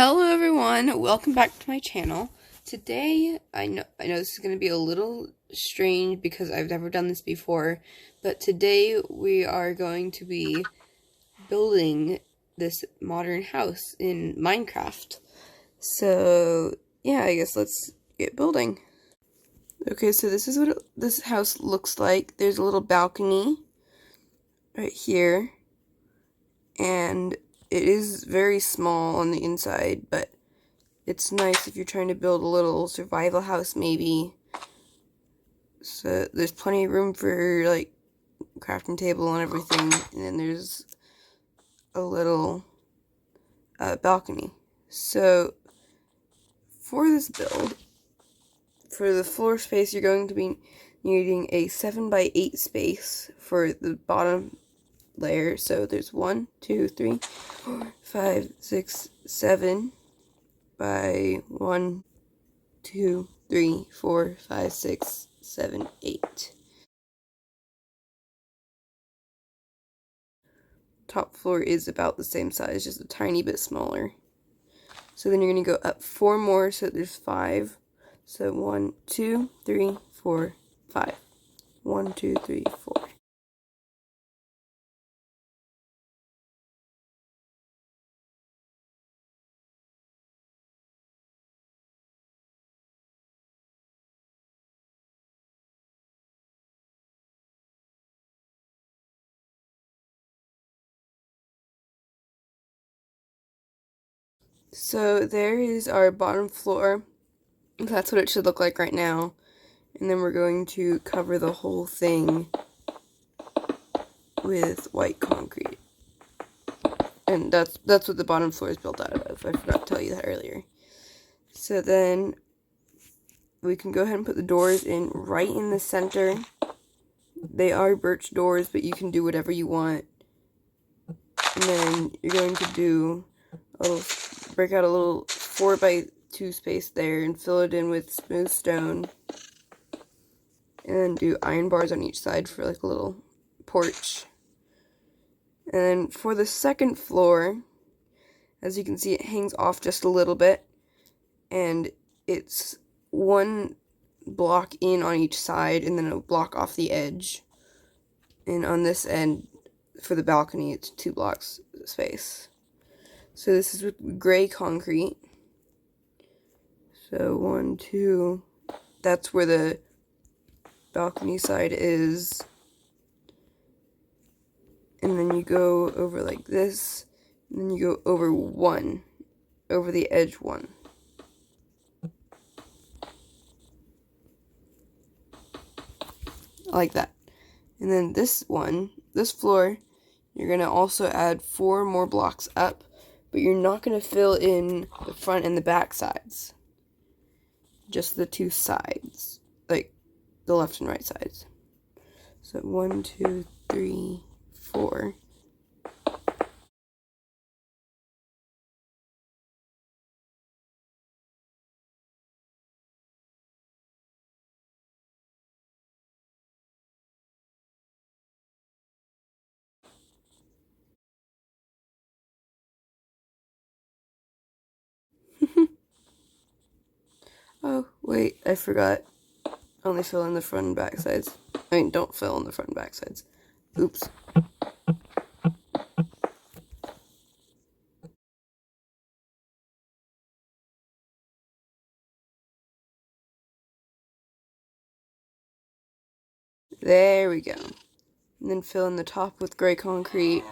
Hello everyone, welcome back to my channel. Today, I know this is going to be a little strange because I've never done this before, but today we are going to be building this modern house in Minecraft. So, yeah, I guess let's get building. Okay, so this is what this house looks like. There's a little balcony right here, and it is very small on the inside, but it's nice if you're trying to build a little survival house, maybe. So there's plenty of room for, like, crafting table and everything. And then there's a little balcony. So for this build, for the floor space, you're going to be needing a 7x8 space for the bottom layer. So there's 1, 2, 3, 4, 5, 6, 7 by 1, 2, 3, 4, 5, 6, 7, 8. Top floor is about the same size, just a tiny bit smaller. So then you're going to go up 4 more, so there's 5. So 1, 2, 3, 4, 5. 1, 2, 3, 4. So there is our bottom floor. That's what it should look like right now. And then we're going to cover the whole thing with white concrete. And that's what the bottom floor is built out of. I forgot to tell you that earlier. So then we can go ahead and put the doors in right in the center. They are birch doors, but you can do whatever you want. And then you're going to break out a little 4x2 space there and fill it in with smooth stone. And then do iron bars on each side for like a little porch. And then for the second floor, as you can see, it hangs off just a little bit. And it's 1 block in on each side and then a block off the edge. And on this end, for the balcony, it's 2 blocks space. So this is with gray concrete. So 1, 2, that's where the balcony side is. And then you go over like this, and then you go over 1, over the edge 1. Like that. And then this floor, you're going to also add 4 more blocks up, but you're not going to fill in the front and the back sides. Just the 2 sides, like the left and right sides. So 1, 2, 3, 4. Oh, wait, I forgot. Only fill in the front and back sides. I mean, don't fill in the front and back sides. Oops. There we go. And then fill in the top with gray concrete.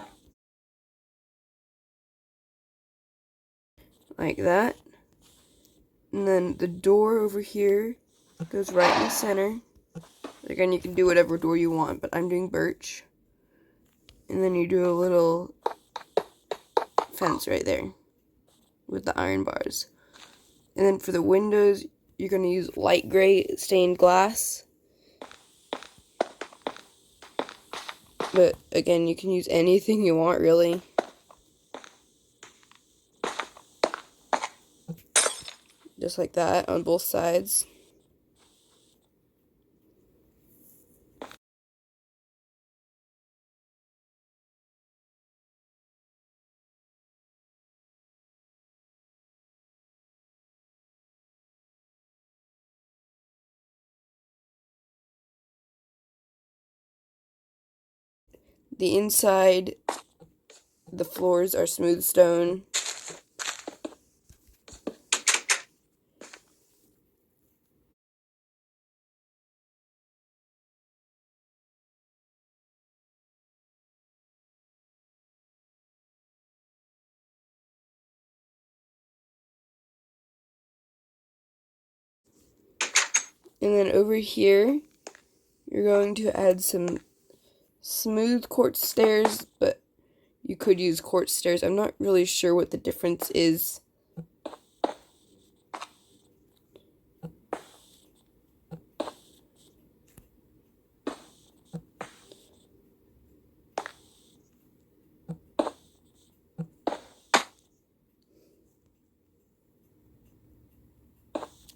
Like that. And then the door over here goes right in the center. Again, you can do whatever door you want, but I'm doing birch. And then you do a little fence right there with the iron bars. And then for the windows, you're going to use light gray stained glass. But again, you can use anything you want, really. Just like that on both sides. the inside, the floors are smooth stone. And then over here, you're going to add some smooth quartz stairs, but you could use quartz stairs. I'm not really sure what the difference is.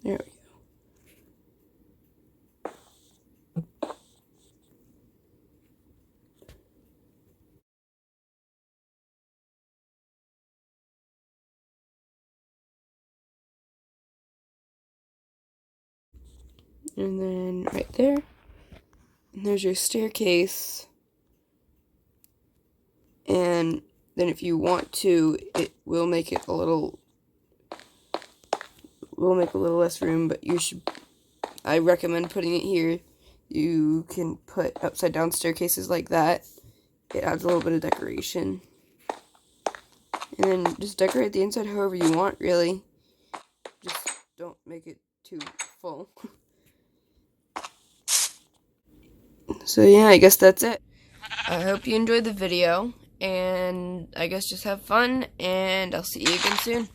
There we go. And then right there, and there's your staircase. And then if you want to, it will make it a little, less room, but I recommend putting it here. You can put upside down staircases like that. It adds a little bit of decoration. And then just decorate the inside however you want, really. Just don't make it too full. So yeah, I guess that's it. I hope you enjoyed the video, and I guess just have fun, and I'll see you again soon.